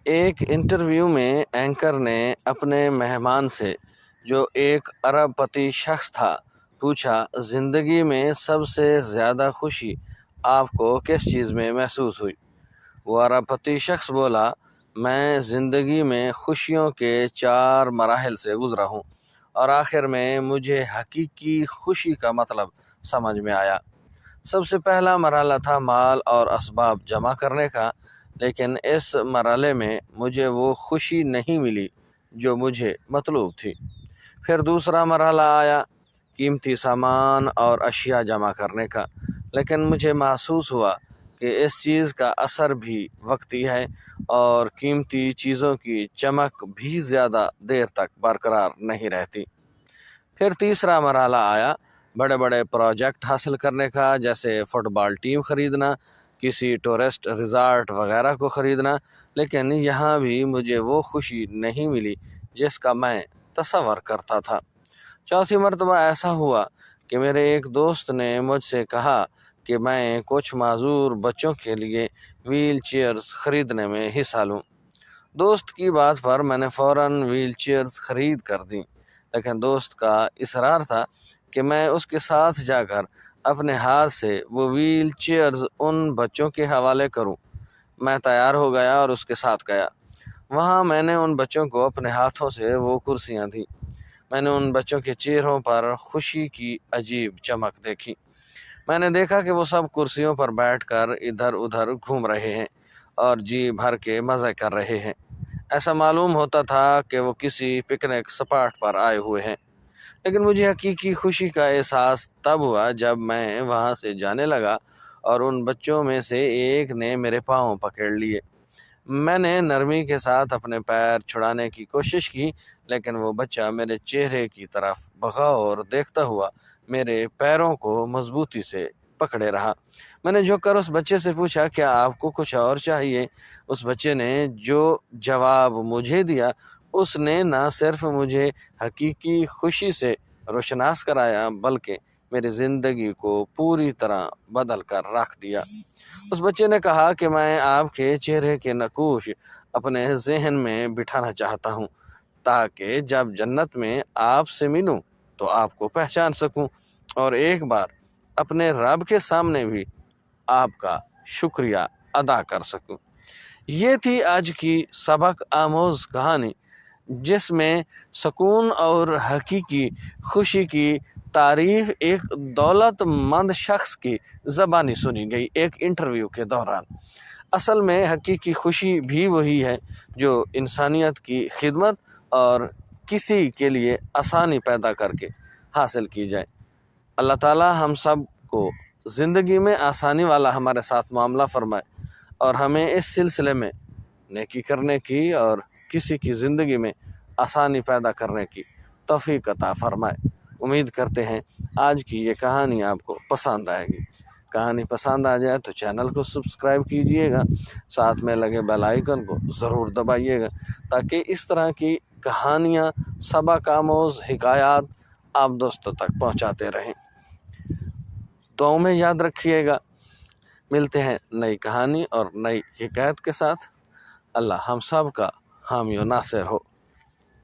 ایک انٹرویو میں اینکر نے اپنے مہمان سے، جو ایک ارب پتی شخص تھا، پوچھا، زندگی میں سب سے زیادہ خوشی آپ کو کس چیز میں محسوس ہوئی؟ وہ ارب پتی شخص بولا، میں زندگی میں خوشیوں کے 4 مراحل سے گزرا ہوں، اور آخر میں مجھے حقیقی خوشی کا مطلب سمجھ میں آیا۔ سب سے پہلا مرحلہ تھا مال اور اسباب جمع کرنے کا، لیکن اس مرحلے میں مجھے وہ خوشی نہیں ملی جو مجھے مطلوب تھی۔ پھر دوسرا مرحلہ آیا، قیمتی سامان اور اشیاء جمع کرنے کا، لیکن مجھے محسوس ہوا کہ اس چیز کا اثر بھی وقتی ہے اور قیمتی چیزوں کی چمک بھی زیادہ دیر تک برقرار نہیں رہتی۔ پھر تیسرا مرحلہ آیا، بڑے بڑے پروجیکٹ حاصل کرنے کا، جیسے فٹ بال ٹیم خریدنا، کسی ٹورسٹ ریزارٹ وغیرہ کو خریدنا، لیکن یہاں بھی مجھے وہ خوشی نہیں ملی جس کا میں تصور کرتا تھا۔ چوتھی مرتبہ ایسا ہوا کہ میرے ایک دوست نے مجھ سے کہا کہ میں کچھ معذور بچوں کے لیے ویل چیئرز خریدنے میں حصہ لوں۔ دوست کی بات پر میں نے فوراً ویل چیئرز خرید کر دیں، لیکن دوست کا اصرار تھا کہ میں اس کے ساتھ جا کر اپنے ہاتھ سے وہ ویل چیئرز ان بچوں کے حوالے کروں۔ میں تیار ہو گیا اور اس کے ساتھ گیا۔ وہاں میں نے ان بچوں کو اپنے ہاتھوں سے وہ کرسیاں دیں۔ میں نے ان بچوں کے چہروں پر خوشی کی عجیب چمک دیکھی۔ میں نے دیکھا کہ وہ سب کرسیوں پر بیٹھ کر ادھر ادھر گھوم رہے ہیں اور جی بھر کے مزے کر رہے ہیں۔ ایسا معلوم ہوتا تھا کہ وہ کسی پکنک اسپاٹ پر آئے ہوئے ہیں۔ لیکن مجھے حقیقی خوشی کا احساس تب ہوا جب میں وہاں سے جانے لگا اور ان بچوں میں سے ایک نے میرے پاؤں پکڑ لیے۔ میں نے نرمی کے ساتھ اپنے پیر چھڑانے کی کوشش کی، لیکن وہ بچہ میرے چہرے کی طرف بغور دیکھتا ہوا میرے پیروں کو مضبوطی سے پکڑے رہا۔ میں نے جھک کر اس بچے سے پوچھا، کیا آپ کو کچھ اور چاہیے؟ اس بچے نے جو جواب مجھے دیا، اس نے نہ صرف مجھے حقیقی خوشی سے روشناس کرایا، بلکہ میری زندگی کو پوری طرح بدل کر رکھ دیا۔ اس بچے نے کہا کہ میں آپ کے چہرے کے نقوش اپنے ذہن میں بٹھانا چاہتا ہوں، تاکہ جب جنت میں آپ سے ملوں تو آپ کو پہچان سکوں اور ایک بار اپنے رب کے سامنے بھی آپ کا شکریہ ادا کر سکوں۔ یہ تھی آج کی سبق آموز کہانی، جس میں سکون اور حقیقی خوشی کی تعریف ایک دولت مند شخص کی زبانی سنی گئی ایک انٹرویو کے دوران۔ اصل میں حقیقی خوشی بھی وہی ہے جو انسانیت کی خدمت اور کسی کے لیے آسانی پیدا کر کے حاصل کی جائے۔ اللہ تعالی ہم سب کو زندگی میں آسانی والا ہمارے ساتھ معاملہ فرمائے اور ہمیں اس سلسلے میں نیکی کرنے کی اور کسی کی زندگی میں آسانی پیدا کرنے کی توفیق عطا فرمائے۔ امید کرتے ہیں آج کی یہ کہانی آپ کو پسند آئے گی۔ کہانی پسند آ جائے تو چینل کو سبسکرائب کیجئے گا، ساتھ میں لگے بیل آئیکن کو ضرور دبائیے گا، تاکہ اس طرح کی کہانیاں، سبق آموز حکایات آپ دوستوں تک پہنچاتے رہیں۔ دعاؤں میں یاد رکھیے گا۔ ملتے ہیں نئی کہانی اور نئی حکایت کے ساتھ۔ اللہ ہم سب کا حامی و ناصر ہو۔